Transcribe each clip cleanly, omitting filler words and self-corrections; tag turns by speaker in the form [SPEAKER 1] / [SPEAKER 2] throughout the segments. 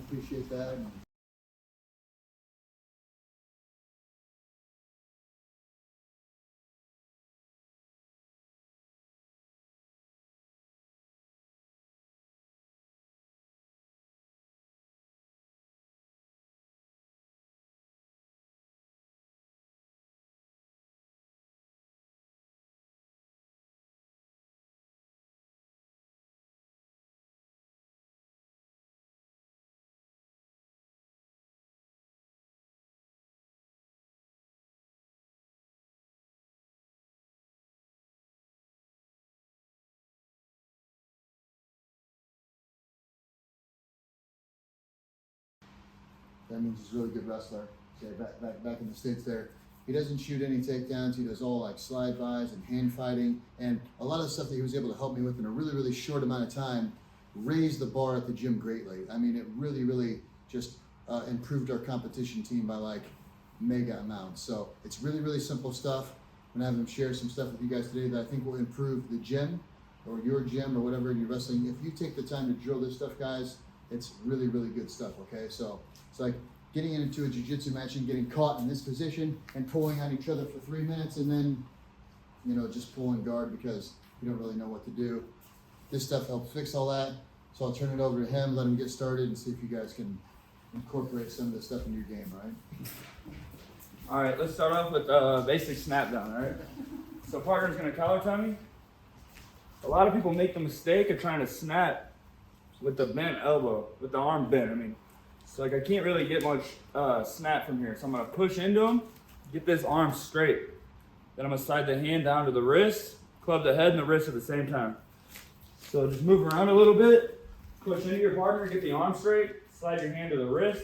[SPEAKER 1] Appreciate that. That means he's a really good wrestler. Yeah, back in the States there. He doesn't shoot any takedowns. He does all like slide bys and hand fighting. And a lot of the stuff that he was able to help me with in a really, really short amount of time raised the bar at the gym greatly. I mean, it really, really just improved our competition team by like mega amounts. So it's really, really simple stuff. I'm gonna have him share some stuff with you guys today that I think will improve the gym or your gym or whatever in your wrestling. If you take the time to drill this stuff, guys, it's really, really good stuff, okay? So it's like getting into a jiu-jitsu match and getting caught in this position and pulling on each other for 3 minutes and then, you know, just pulling guard because you don't really know what to do. This stuff helps fix all that. So I'll turn it over to him, let him get started and see if you guys can incorporate some of this stuff in your game, all right?
[SPEAKER 2] All right, let's start off with basic snap down, all right? So partner's gonna collar tie me. A lot of people make the mistake of trying to snap with the bent elbow, with the arm bent, I mean. So like I can't really get much snap from here. So I'm gonna push into him, get this arm straight. Then I'm gonna slide the hand down to the wrist, club the head and the wrist at the same time. So just move around a little bit, push into your partner, get the arm straight, slide your hand to the wrist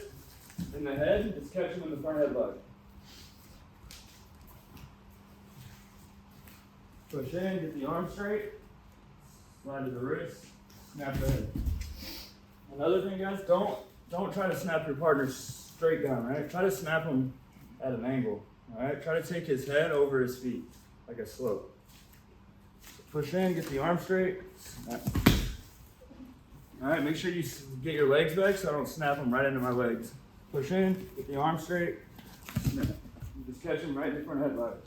[SPEAKER 2] and the head, just catch him in the front headlock. Push in, get the arm straight, slide to the wrist, snap the head. Another thing, guys, don't try to snap your partner straight down, right? Try to snap him at an angle, all right? Try to take his head over his feet, like a slope. So push in, get the arm straight, snap. All right, make sure you get your legs back so I don't snap them right into my legs. Push in, get the arm straight, snap. You just catch him right in the front headlock.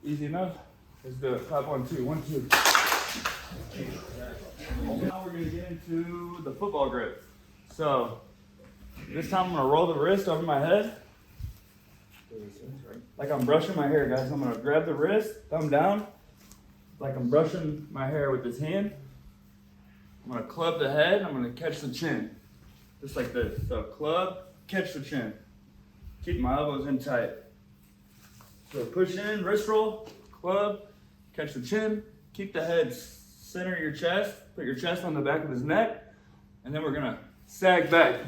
[SPEAKER 2] Easy enough? Let's do it. Clap 1, 2, 1, 2. Now we're gonna get into the football grip. So this time I'm gonna roll the wrist over my head. Like I'm brushing my hair, guys. I'm gonna grab the wrist, thumb down, like I'm brushing my hair with this hand. I'm gonna club the head, I'm gonna catch the chin. Just like this. So club, catch the chin. Keep my elbows in tight. So push in, wrist roll, club, catch the chin, keep the head center your chest, put your chest on the back of his neck, and then we're gonna sag back.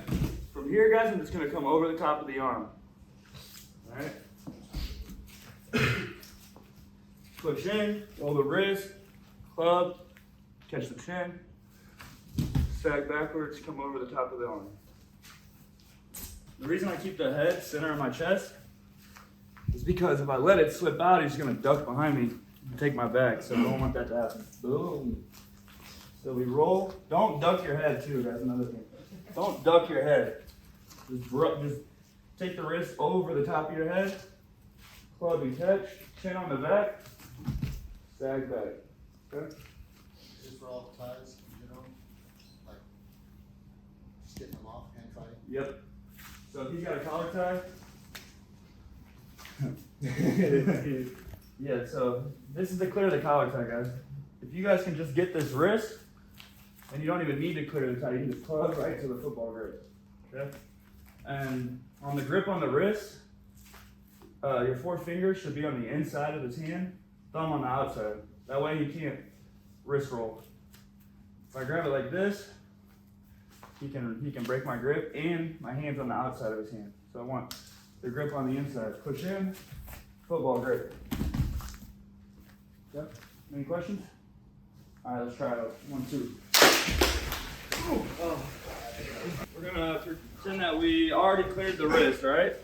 [SPEAKER 2] From here, guys, I'm just gonna come over the top of the arm. All right? Push in, roll the wrist, club, catch the chin, sag backwards, come over the top of the arm. The reason I keep the head center on my chest is because if I let it slip out, he's gonna duck behind me and take my back, so I don't want that to happen. Boom. So we roll. Don't duck your head too, that's another thing. Don't duck your head. Just take the wrist over the top of your head, club and catch, chin on the back, sag back. Okay?
[SPEAKER 1] Just for all ties, you know, like just getting them off, hand fighting.
[SPEAKER 2] Yep. So if he's got a collar tie, yeah, so this is to clear the collar tie, guys. If you guys can just get this wrist, and you don't even need to clear the tie, you can just club right to the football grip. Okay? And on the grip on the wrist, your 4 fingers should be on the inside of his hand, thumb on the outside. That way he can't wrist roll. If I grab it like this, he can break my grip and my hand's on the outside of his hand. So I want the grip on the inside. Push in, football grip. Yep. Any questions? All right, let's try it out. 1, 2. Ooh. Oh. pretend that we already cleared the wrist, right?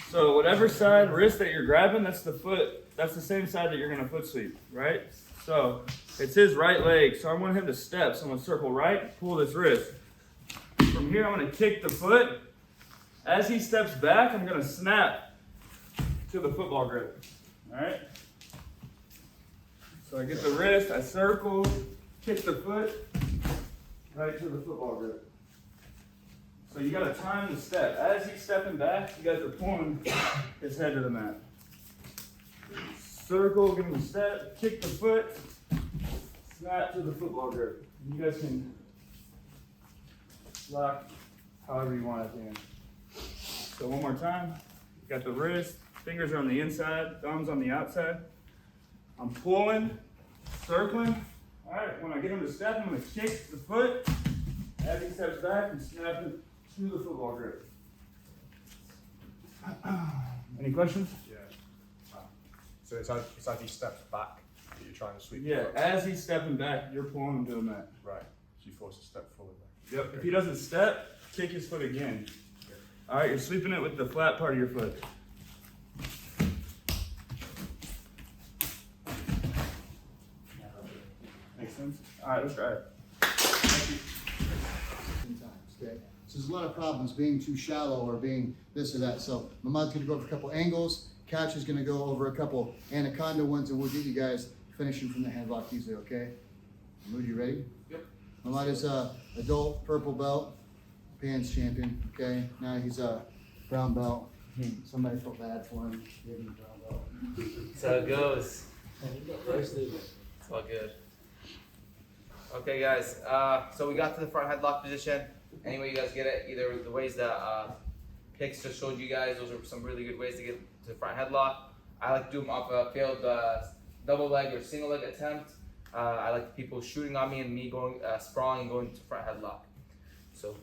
[SPEAKER 2] So whatever side wrist that you're grabbing, that's the foot. That's the same side that you're gonna foot sweep, right? So it's his right leg. So I want him to step. So I'm gonna circle right, pull this wrist. From here, I'm gonna kick the foot. As he steps back, I'm gonna snap to the football grip. All right. So I get the wrist, I circle, kick the foot, right to the football grip. So you gotta time the step. As he's stepping back, you guys are pulling his head to the mat. Circle, give him a step, kick the foot, snap to the football grip. You guys can lock however you want at the end. So one more time. You got the wrist, fingers are on the inside, thumbs on the outside. I'm pulling, circling. All right, when I get him to step, I'm gonna kick the foot. As he steps back and snap it to the football grip. Any questions?
[SPEAKER 3] Yeah. So it's as he steps back that you're trying to sweep.
[SPEAKER 2] Yeah, as he's stepping back, you're pulling him to the mat.
[SPEAKER 3] Right. So you force a step forward.
[SPEAKER 2] Yep. Okay. If he doesn't step, kick his foot again. Okay. All right, you're sweeping it with the flat part of your foot. Makes sense? All right, let's try it. Thank you.
[SPEAKER 1] Okay? So there's a lot of problems being too shallow or being this or that. So Mamad's gonna go over a couple angles. Couch is gonna go over a couple anaconda ones, and we'll get you guys finishing from the hand block easily, okay? Mahmoud, you ready?
[SPEAKER 2] Yep.
[SPEAKER 1] Mamad is a adult purple belt, PANS champion, okay? Now he's a brown belt. Somebody felt bad for him, gave him a brown belt.
[SPEAKER 4] That's how it goes. It's all good. Okay, guys. So we got to the front headlock position. Anyway, you guys get it. Either the ways that Pix just showed you guys, those are some really good ways to get to the front headlock. I like to do them off a failed double leg or single leg attempt. I like people shooting on me and me going sprawling and going to front headlock. So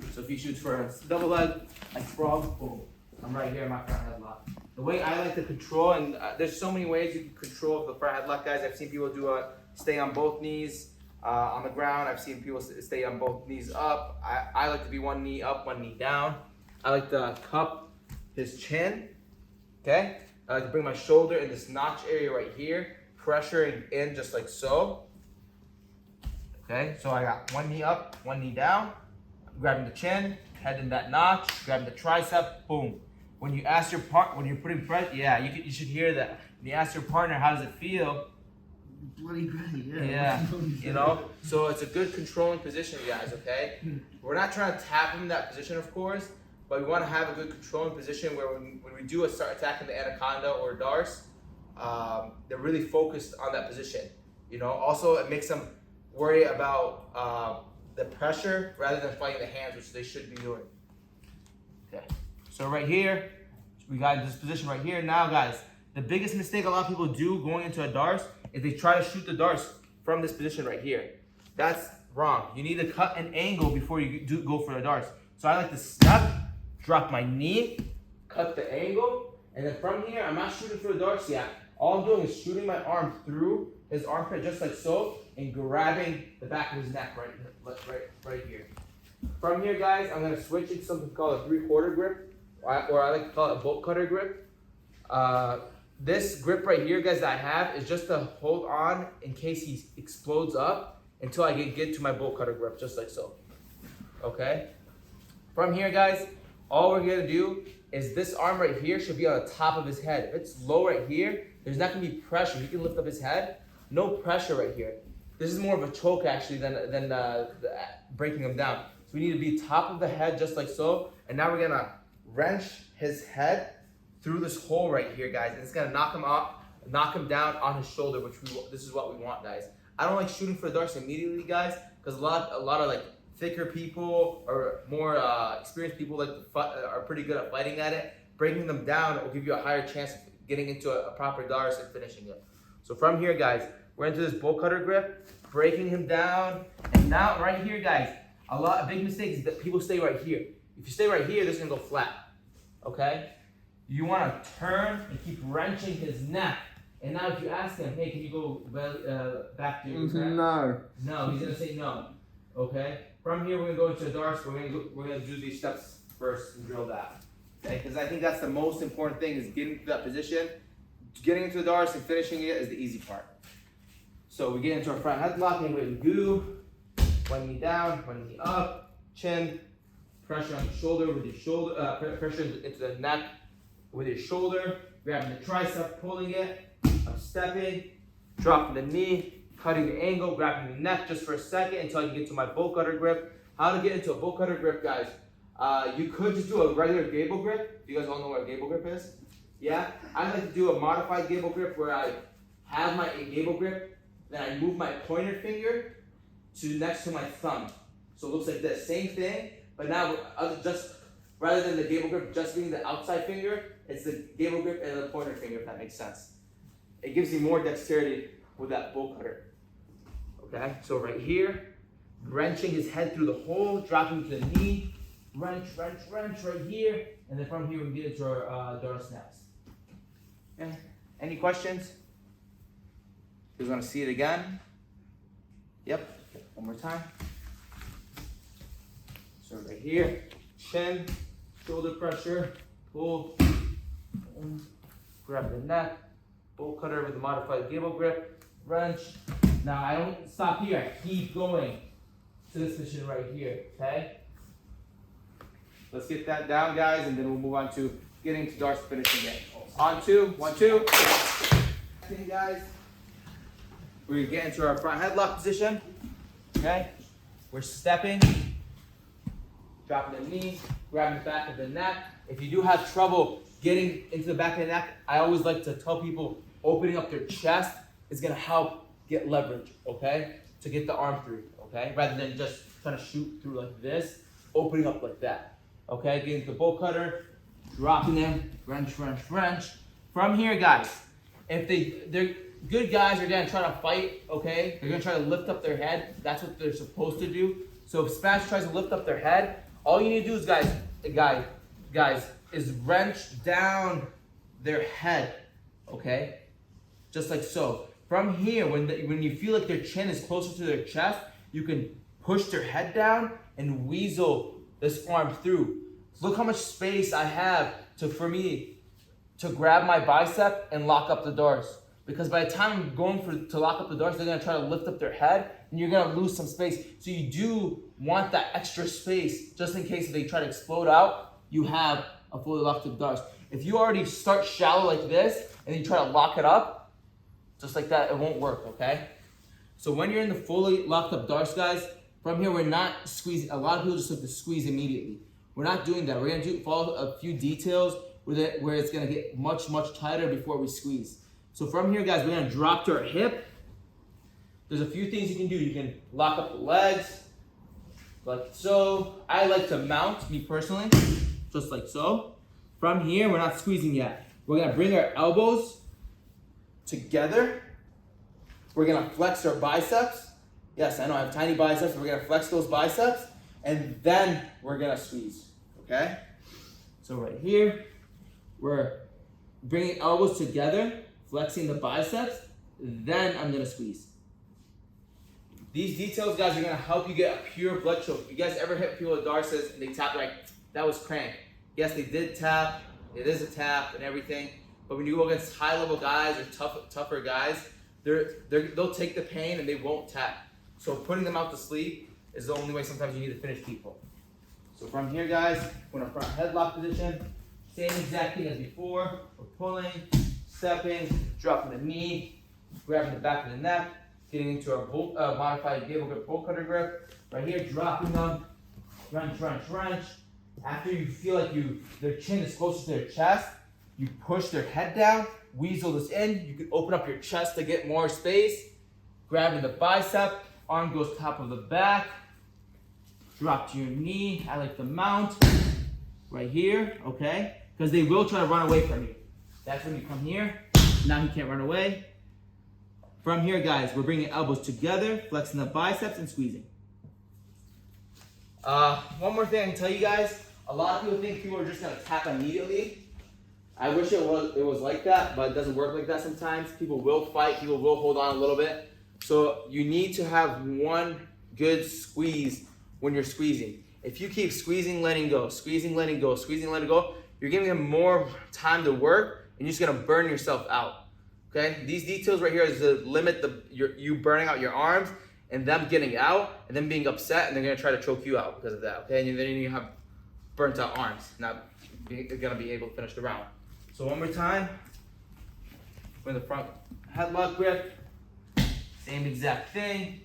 [SPEAKER 4] if he shoots for a double leg, I sprawl, boom. I'm right here in my front headlock. The way I like to control, and there's so many ways you can control the front headlock, guys. I've seen people do stay on both knees on the ground. I've seen people stay on both knees up. I like to be one knee up, one knee down. I like to cup his chin, okay? I like to bring my shoulder in this notch area right here, pressuring in just like so. Okay, so I got one knee up, one knee down, grabbing the chin, head in that notch, grabbing the tricep, boom. When you ask your when you're putting press, yeah, you should hear that. When you ask your partner, how does it feel?
[SPEAKER 1] Bloody great,
[SPEAKER 4] Yeah, you know, so it's a good controlling position, guys, okay? We're not trying to tap him in that position, of course, but we want to have a good controlling position where when we do start attacking the anaconda or Darce, they're really focused on that position. You know, also it makes them worry about the pressure rather than fighting the hands, which they should be doing. Okay, so right here, we got this position right here. Now, guys, the biggest mistake a lot of people do going into a Darce is they try to shoot the Darce from this position right here. That's wrong. You need to cut an angle before you do go for a Darce. So I like to step, drop my knee, cut the angle, and then from here, I'm not shooting for the Darce yet. All I'm doing is shooting my arm through his armpit just like so, and grabbing the back of his neck right here. From here, guys, I'm gonna switch into something called a 3/4 grip, or I like to call it a bolt cutter grip. This grip right here, guys, that I have is just to hold on in case he explodes up until I get to my bolt cutter grip, just like so. Okay? From here, guys, all we're gonna do is this arm right here should be on the top of his head. If it's low right here, there's not gonna be pressure. He can lift up his head, no pressure right here. This is more of a choke actually than breaking him down. So we need to be top of the head just like so. And now we're gonna wrench his head through this hole right here, guys. And it's gonna knock him down on his shoulder, which this is what we want, guys. I don't like shooting for the Darce immediately, guys, because a lot of like thicker people or more experienced people are pretty good at fighting at it. Breaking them down will give you a higher chance of getting into a proper Darce and finishing it. So from here, guys, we're into this bolt cutter grip, breaking him down, and now right here, guys, a big mistake is that people stay right here. If you stay right here, this is gonna go flat, okay? You wanna turn and keep wrenching his neck. And now if you ask him, hey, can you go back to your neck?
[SPEAKER 2] No.
[SPEAKER 4] No, he's gonna say no. Okay. From here, we're gonna go into the darts. We're gonna do these steps first and drill that. Okay, because I think that's the most important thing is getting to that position. Getting into the darts and finishing it is the easy part. So we get into our front headlock, and we do one knee down, one knee up, chin, pressure on the shoulder with your shoulder, pressure into the neck with your shoulder, grabbing the tricep, pulling it, I'm stepping, dropping the knee, cutting the angle, grabbing the neck just for a second until I can get to my bolt cutter grip. How to get into a bolt cutter grip, guys? You could just do a regular gable grip. You guys all know what a gable grip is? Yeah? I like to do a modified gable grip where I have my gable grip, then I move my pointer finger to next to my thumb. So it looks like this, same thing, but now just rather than the gable grip just being the outside finger, it's the gable grip and the pointer finger, if that makes sense. It gives you more dexterity with that bolt cutter. Okay, so right here, wrenching his head through the hole, dropping to the knee, wrench right here, and then from here we can get into our dart snaps. Okay. Any questions? You guys want to see it again? Yep, one more time. So right here, chin, shoulder pressure, pull, grab the neck, bolt cutter with a modified gable grip, wrench. Now I don't stop here, I keep going to this position right here, okay? Let's get that down, guys, and then we'll move on to getting to darts finishing it. On two, 1, 2. Okay, guys. We're gonna get into our front headlock position, okay? We're stepping, dropping the knee, grabbing the back of the neck. If you do have trouble getting into the back of the neck, I always like to tell people opening up their chest is gonna help get leverage, okay? To get the arm through, okay? Rather than just trying to shoot through like this, opening up like that, okay? Getting the bolt cutter, dropping them, wrench. From here, guys, if they're good guys are gonna try to fight, okay? They're gonna try to lift up their head. That's what they're supposed to do. So if Smash tries to lift up their head, all you need to do is, guys, is wrench down their head, okay? Just like so. From here, when you feel like their chin is closer to their chest, you can push their head down and weasel this arm through. Look how much space I have for me to grab my bicep and lock up the doors. Because by the time I'm going to lock up the doors, they're gonna try to lift up their head and you're gonna lose some space. So you do want that extra space just in case if they try to explode out, you have a fully locked up doors. If you already start shallow like this and you try to lock it up, just like that, it won't work, okay? So when you're in the fully locked up darts, guys, from here we're not squeezing. A lot of people just like to squeeze immediately. We're not doing that. We're gonna follow a few details where it's gonna get much tighter before we squeeze. So from here, guys, we're gonna drop to our hip. There's a few things you can do. You can lock up the legs, like so. I like to mount, me personally, just like so. From here, we're not squeezing yet. We're gonna bring our elbows together. We're gonna flex our biceps. Yes, I know I have tiny biceps. We're gonna flex those biceps, and then we're gonna squeeze, okay? So right here, we're bringing elbows together, flexing the biceps, then I'm gonna squeeze. These details, guys, are gonna help you get a pure blood choke. You guys ever hit people with darts and they tap like, that was crank. Yes, they did tap, it is a tap and everything, but when you go against high-level guys or tougher guys, they'll take the pain and they won't tap. So putting them out to sleep is the only way sometimes you need to finish people. So from here, guys, we're in a front headlock position. Same exact thing as before. We're pulling, stepping, dropping the knee, grabbing the back of the neck, getting into our modified gable grip, bolt cutter grip. Right here, dropping them, wrench. After you feel like their chin is closer to their chest, you push their head down, weasel this in. You can open up your chest to get more space. Grabbing the bicep, arm goes top of the back. Drop to your knee. I like the mount right here, okay? Because they will try to run away from you. That's when you come here. Now he can't run away. From here, guys, we're bringing elbows together, flexing the biceps and squeezing. One more thing I can tell you guys. A lot of people think people are just gonna tap immediately. I wish it was like that, but it doesn't work like that sometimes. People will fight, people will hold on a little bit. So you need to have one good squeeze when you're squeezing. If you keep squeezing, letting go, squeezing, letting go, squeezing, letting go, you're giving him more time to work and you're just gonna burn yourself out. Okay? These details right here is to limit you burning out your arms and them getting out and then being upset and they're gonna try to choke you out because of that. Okay? And then you have burnt out arms, not gonna be able to finish the round. So one more time. With the front headlock grip, same exact thing.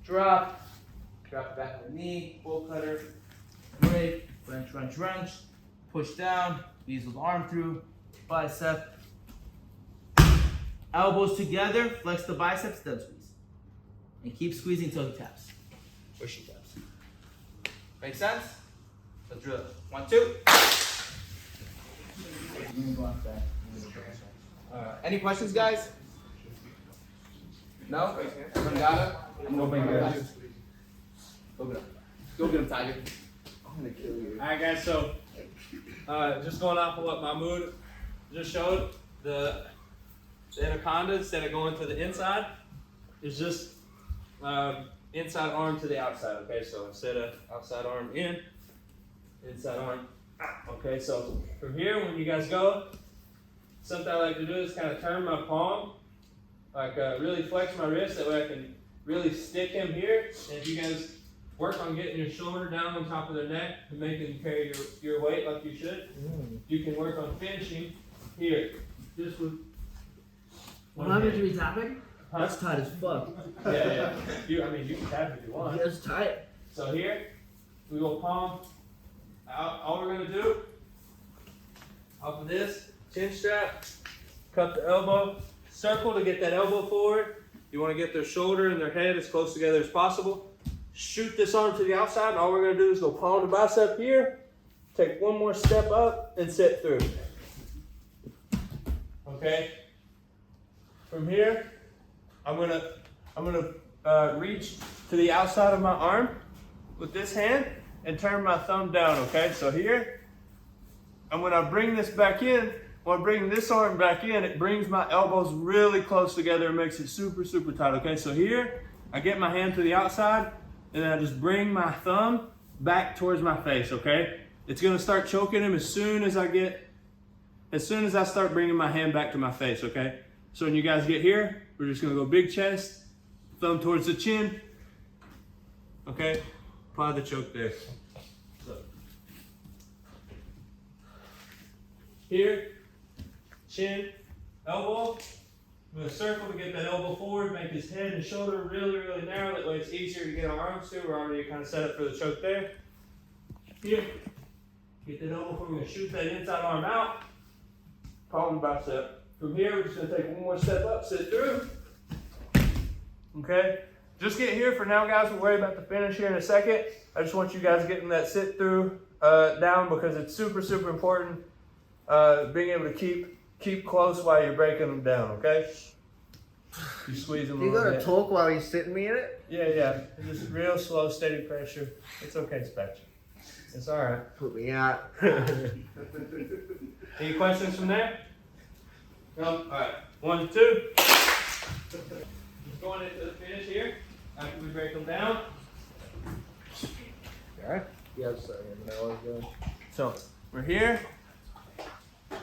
[SPEAKER 4] Drop back with the knee, full cutter, break, wrench, wrench, wrench, push down, squeeze the arm through, bicep. Elbows together, flex the biceps, then squeeze. And keep squeezing until he taps, or she taps. Make sense? Let's drill it. 1, 2. Any questions, guys? No? Everyone got it?
[SPEAKER 2] No big deal.
[SPEAKER 4] Go get him, Tiger.
[SPEAKER 2] All right, guys. So, just going off of what Mahmoud just showed, the anaconda, instead of going to the inside, is just inside arm to the outside. Okay, so instead of outside arm in, inside arm out. Okay, so from here, when you guys go, something I like to do is kind of turn my palm, like really flex my wrist, that way I can really stick him here. And if you guys work on getting your shoulder down on top of their neck and making them carry your weight like you should, you can work on finishing here. Just with
[SPEAKER 5] What happens to be tapping?
[SPEAKER 2] Huh?
[SPEAKER 5] That's tight as fuck.
[SPEAKER 2] Yeah. You can tap if you want.
[SPEAKER 5] That's tight.
[SPEAKER 2] So here, we go palm out. All we're gonna do, off of this, chin strap, cup the elbow, circle to get that elbow forward. You wanna get their shoulder and their head as close together as possible. Shoot this arm to the outside, and all we're gonna do is go palm to bicep here, take one more step up, and sit through. Okay? From here, I'm gonna reach to the outside of my arm with this hand and turn my thumb down, okay? So here, and when I bring this back in, when I bring this arm back in, it brings my elbows really close together and makes it super, super tight, okay? So here, I get my hand to the outside, and then I just bring my thumb back towards my face, okay? It's gonna start choking him as soon as I start bringing my hand back to my face, okay? So when you guys get here, we're just gonna go big chest, thumb towards the chin, okay? Apply the choke there. So. Here, chin, elbow. I'm gonna circle to get that elbow forward, make his head and shoulder really, really narrow. That way it's easier to get our arms to. We're already kind of set up for the choke there. Here, get that elbow forward. We're gonna shoot that inside arm out. Palm bicep. From here, we're just gonna take one more step up, sit through. Okay, just get here for now, guys. We'll worry about the finish here in a second. I just want you guys getting that sit through down because it's super, super important. Being able to keep close while you're breaking them down, okay? You squeeze them a
[SPEAKER 5] You
[SPEAKER 2] little
[SPEAKER 5] gotta
[SPEAKER 2] bit.
[SPEAKER 5] talk while he's sitting me in it?
[SPEAKER 2] Yeah. Just real slow, steady pressure. It's okay, Spatch. It's all right.
[SPEAKER 5] Put me out.
[SPEAKER 2] Any questions from there? No? All right. 1, 2. Just going into the finish here. After we break them down.
[SPEAKER 5] Alright? Yes, sir.
[SPEAKER 2] So we're here.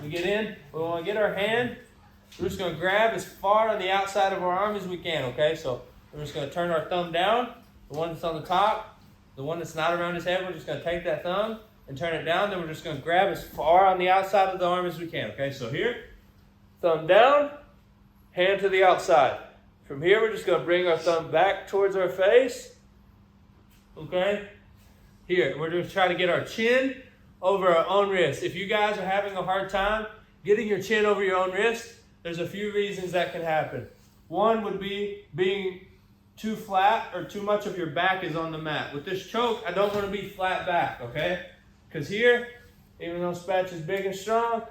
[SPEAKER 2] We get in. We want to get our hand. We're just going to grab as far on the outside of our arm as we can, okay? So we're just going to turn our thumb down. The one that's on the top, the one that's not around his head, we're just going to take that thumb and turn it down. Then we're just going to grab as far on the outside of the arm as we can, okay? So here, thumb down, hand to the outside. From here, we're just going to bring our thumb back towards our face, okay? Here, we're going to try to get our chin over our own wrist. If you guys are having a hard time getting your chin over your own wrist, there's a few reasons that can happen. One would be being too flat or too much of your back is on the mat. With this choke, I don't want to be flat back, okay? Because here, even though Spatch is big and strong,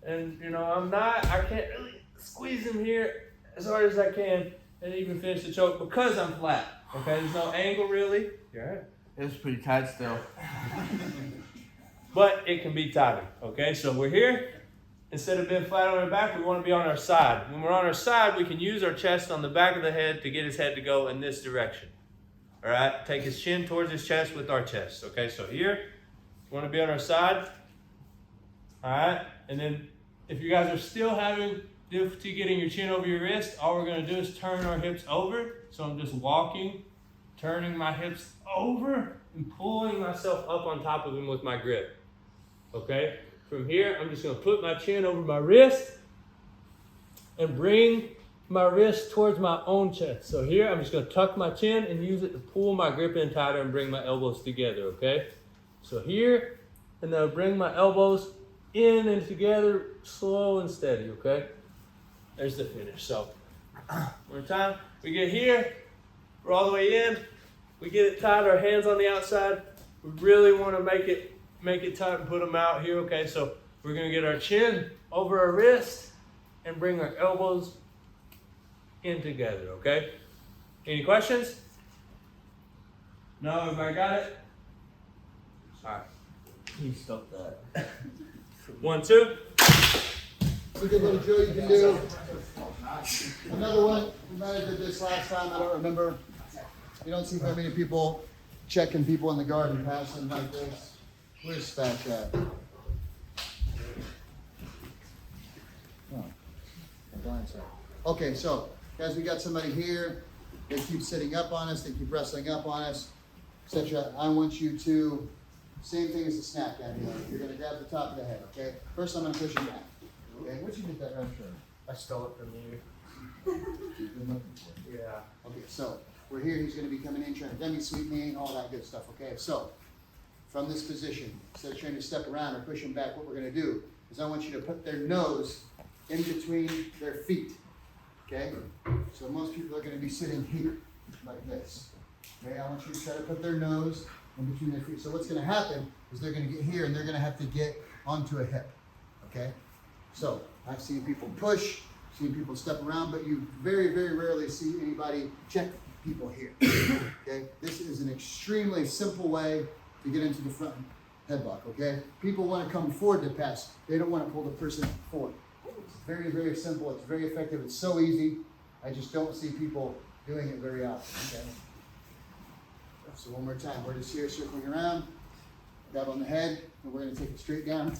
[SPEAKER 2] and I'm not, I can't really squeeze him here as hard as I can and even finish the choke because I'm flat, okay? There's no angle really. You all right?
[SPEAKER 4] It was pretty tight still.
[SPEAKER 2] But it can be tighter, okay? So we're here. Instead of being flat on our back, we want to be on our side. When we're on our side, we can use our chest on the back of the head to get his head to go in this direction.
[SPEAKER 6] All right, take his chin towards his chest with our chest. Okay, so here, we want to be on our side. All right, and then if you guys are still having difficulty getting your chin over your wrist, all we're going to do is turn our hips over. So I'm just walking, turning my hips over and pulling myself up on top of him with my grip. Okay, from here, I'm just going to put my chin over my wrist and bring my wrist towards my own chest. So here, I'm just going to tuck my chin and use it to pull my grip in tighter and bring my elbows together, okay? So here, and then I'll bring my elbows in and together, slow and steady, okay? There's the finish. So, one more time. We get here, we're all the way in, we get it tight, our hands on the outside. We really want to make it tight and put them out here, okay? So we're going to get our chin over our wrist and bring our elbows in together, okay? Any questions? No, everybody got it? All right.
[SPEAKER 5] He stopped that.
[SPEAKER 6] 1, 2.
[SPEAKER 1] It's a good little drill you can do. Another one, we might have did this last time, I don't remember. You don't see very many people checking people in the garden passing like this. Where's Stack at? Oh, my blind side. Okay, so guys, we got somebody here. They keep sitting up on us, they keep wrestling up on us, etc. I want you to, same thing as the snap down here. You're gonna grab the top of the head, okay? First I'm gonna push you down. Okay, where'd you get that red shirt?
[SPEAKER 3] I stole it from you.
[SPEAKER 1] You've been looking for it.
[SPEAKER 3] Yeah.
[SPEAKER 1] Okay, so we're here, he's gonna be coming in, trying to dummy sweep me, all that good stuff, okay? So, from this position, instead of trying to step around or push him back, what we're gonna do is I want you to put their nose in between their feet, okay? So most people are gonna be sitting here, like this. Okay, I want you to try to put their nose in between their feet. So what's gonna happen is they're gonna get here and they're gonna have to get onto a hip, okay? So, I've seen people push, seen people step around, but you very, very rarely see anybody check people here, okay? This is an extremely simple way to get into the front headlock, okay? People want to come forward to pass. They don't want to pull the person forward. It's very, very simple. It's very effective. It's so easy. I just don't see people doing it very often, okay? So one more time. We're just here circling around. Grab on the head, and we're going to take it straight down.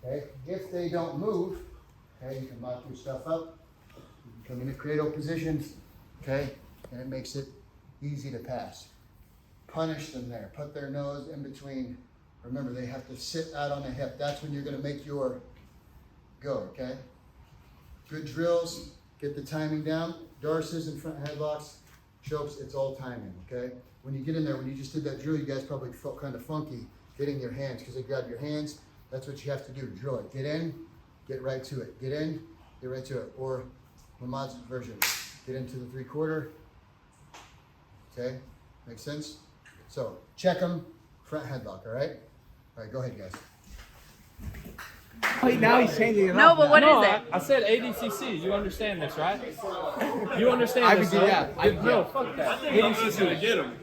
[SPEAKER 1] Okay? If they don't move, okay, you can lock your stuff up. You can come into PRETO positions, okay? And it makes it easy to pass. Punish them there. Put their nose in between. Remember, they have to sit out on the hip. That's when you're going to make your go, okay? Good drills. Get the timing down. Darces and front headlocks. Chokes, it's all timing, okay? When you get in there, when you just did that drill, you guys probably felt kind of funky getting your hands because they grab your hands. That's what you have to do. Drill it. Get in, get right to it. Get in, get right to it. Or Mahmoud's version. Get into the 3/4. Okay? Make sense? So, check them. Front headlock, all right? All right, go ahead, guys.
[SPEAKER 4] Wait, now he's changing it
[SPEAKER 7] No,
[SPEAKER 4] up
[SPEAKER 7] but
[SPEAKER 4] now.
[SPEAKER 7] what
[SPEAKER 2] No,
[SPEAKER 7] is it?
[SPEAKER 2] I said ADCC. You understand this, right? You understand this, right? No, fuck that. ADCC to get him.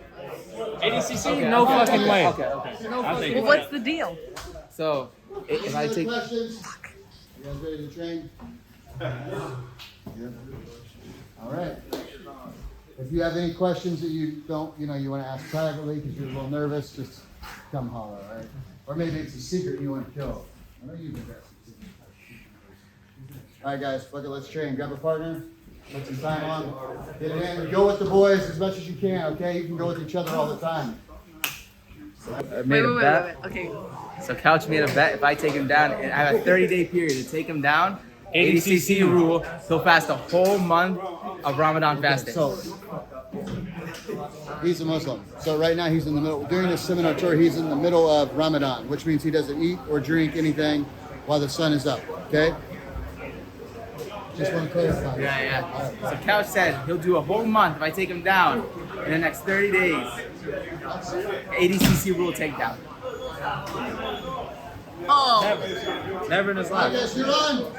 [SPEAKER 2] ADCC? No fucking way.
[SPEAKER 4] Okay.
[SPEAKER 7] Well, what's the deal?
[SPEAKER 4] So, if I
[SPEAKER 1] Any
[SPEAKER 4] take...
[SPEAKER 1] other questions? You guys ready to train? Yep. All right. If you have any questions that you don't, you want to ask privately because you're a little nervous, just come holler, all right? Or maybe it's a secret you want to kill. I know you've got some secret. All right, guys, fuck it, let's train. Grab a partner, put some time on, get it in. Go with the boys as much as you can, okay? You can go with each other all the time.
[SPEAKER 4] I made a bet.
[SPEAKER 7] Okay.
[SPEAKER 4] So Couch made a bet. If I take him down, and I have a 30-day period to take him down, ADCC rule, he'll fast a whole month of Ramadan fasting.
[SPEAKER 1] So, he's a Muslim. So right now he's in the middle, during this seminar tour, he's in the middle of Ramadan, which means he doesn't eat or drink anything while the sun is up, okay? Just want to clarify.
[SPEAKER 4] Yeah. So Couch said he'll do a whole month if I take him down in the next 30 days. ADCC rule takedown.
[SPEAKER 7] Oh.
[SPEAKER 2] Never in his
[SPEAKER 1] All right,
[SPEAKER 2] life.
[SPEAKER 1] guys, you're on.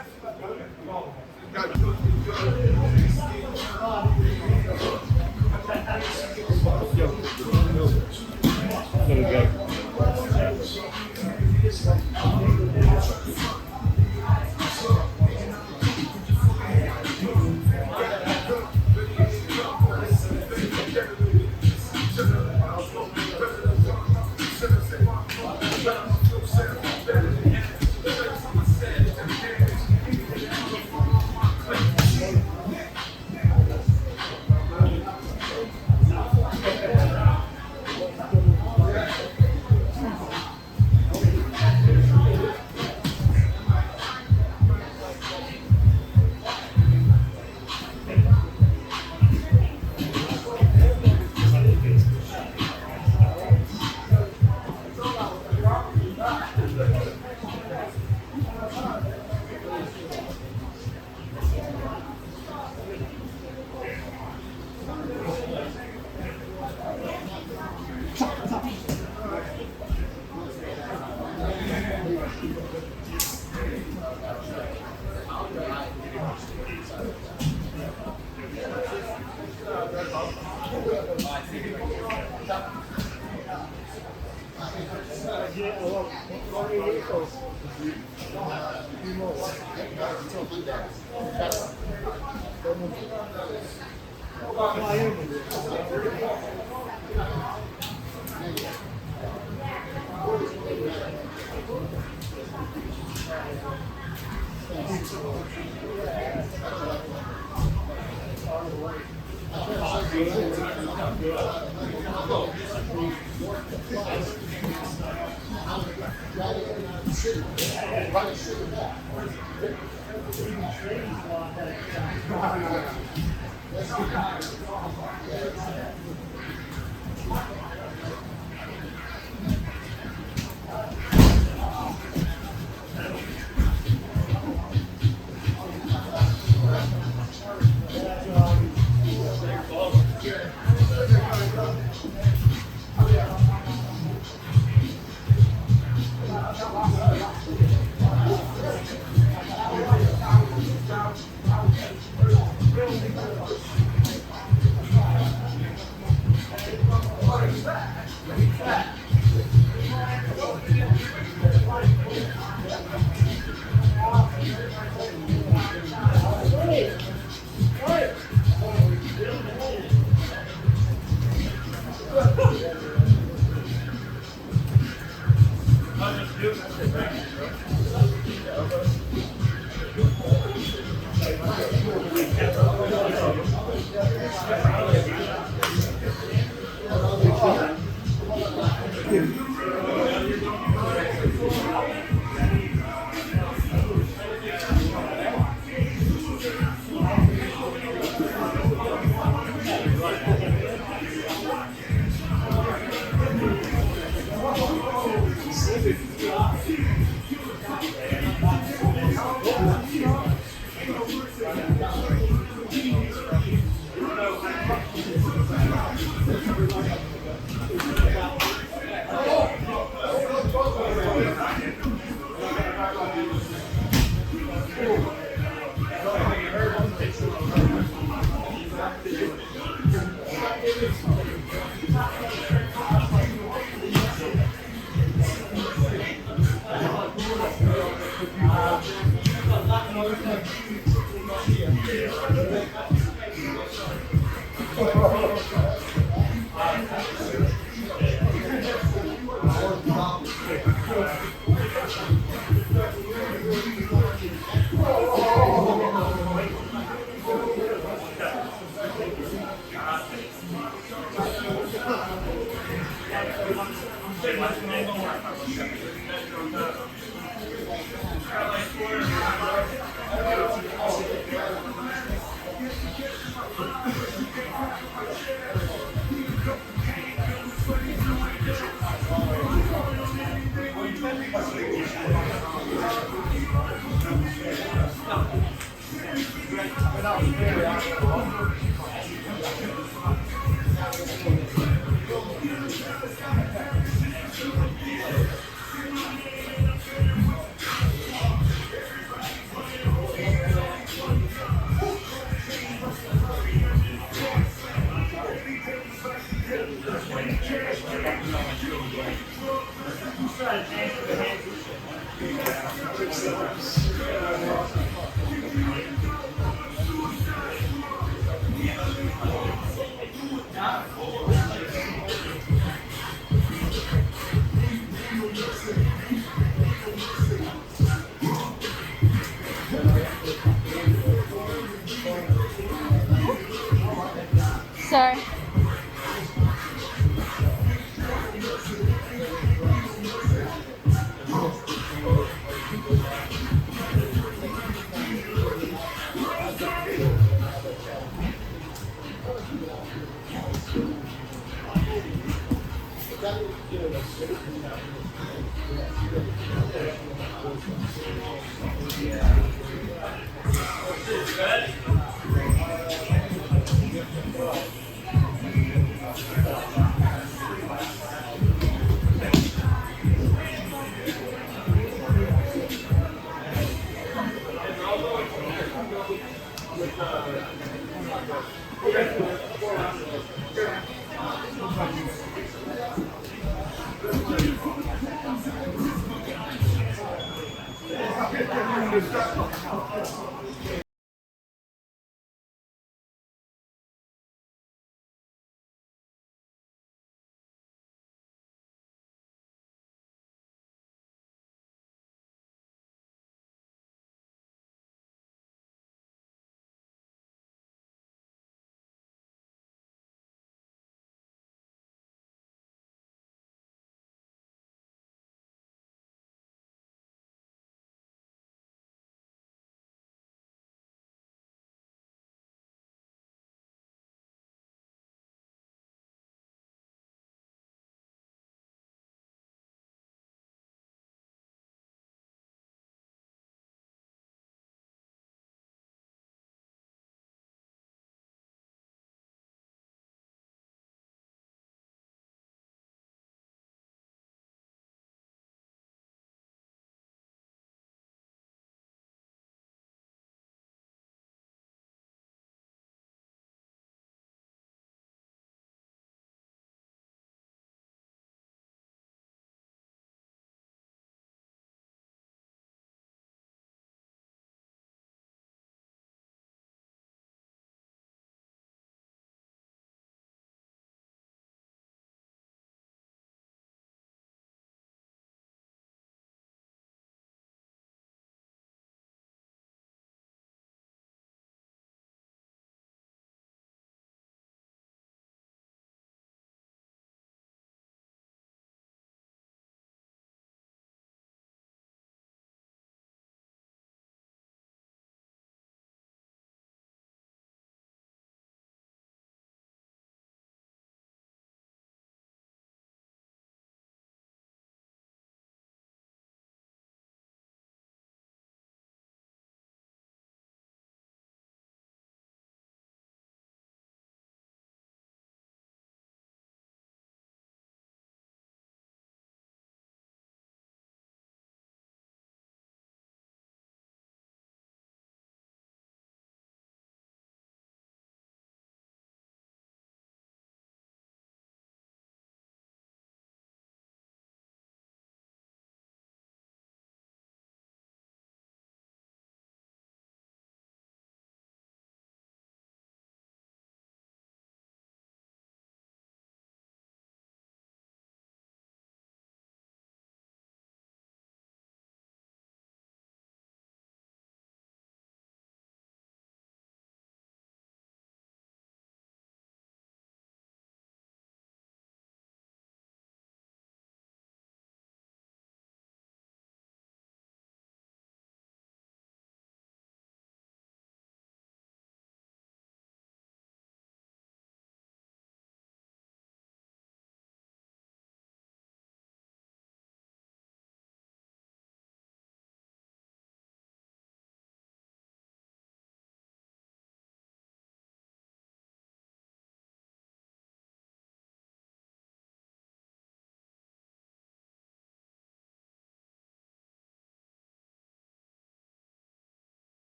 [SPEAKER 7] Sorry.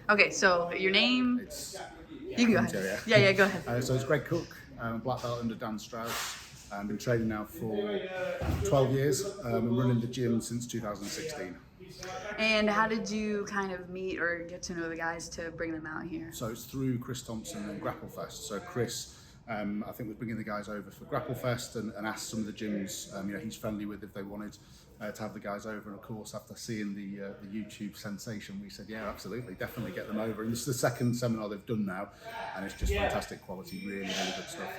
[SPEAKER 7] Okay, so your name? You can go ahead. Yeah, go ahead.
[SPEAKER 8] So it's Greg Cook, black belt under Dan Strauss. I've been training now for 12 years. I'm running the gym since 2016.
[SPEAKER 7] And how did you kind of meet or get to know the guys to bring them out here?
[SPEAKER 8] So it's through Chris Thompson and Grapple Fest. So Chris, I think, was bringing the guys over for Grapple Fest and asked some of the gyms, he's friendly with if they wanted to have the guys over. And of course, after seeing the YouTube sensation, we said, yeah, absolutely, definitely get them over. And this is the second seminar they've done now, and it's just fantastic quality, really, really good stuff.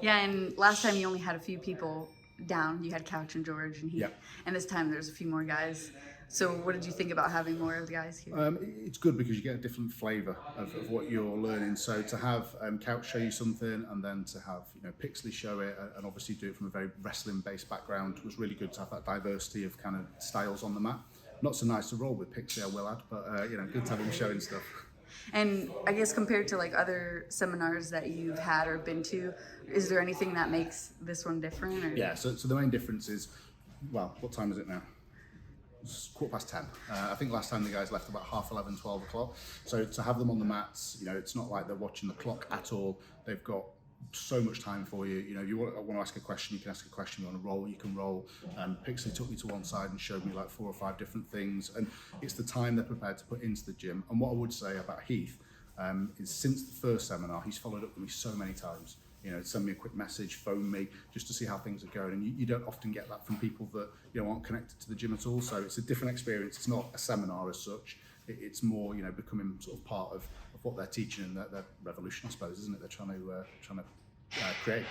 [SPEAKER 7] Yeah, and last time you only had a few people down. You had Couch and George and Heath.
[SPEAKER 8] Yep.
[SPEAKER 7] And this time there's a few more guys. So what did you think about having more of the guys here?
[SPEAKER 8] It's good because you get a different flavour of what you're learning. So to have Couch show you something, and then to have Pixley show it, and obviously do it from a very wrestling-based background, was really good to have that diversity of kind of styles on the mat. Not so nice to roll with Pixley, I will add, but good to have him showing stuff.
[SPEAKER 7] And I guess compared to like other seminars that you've had or been to, is there anything that makes this one different? Or?
[SPEAKER 8] Yeah, so the main difference is, well, what time is it now? It's 10:15. I think last time the guys left about 11:30, 12 o'clock. So to have them on the mats, it's not like they're watching the clock at all. They've got so much time for you. You want to ask a question, you can ask a question. You want to roll, you can roll. Pixley took me to one side and showed me like 4 or 5 different things. And it's the time they're prepared to put into the gym. And what I would say about Heath is since the first seminar, he's followed up with me so many times. Send me a quick message, phone me, just to see how things are going. And you don't often get that from people that aren't connected to the gym at all. So it's a different experience. It's not a seminar as such. It's more, becoming sort of part of what they're teaching and their revolution, I suppose, isn't it? They're trying to create.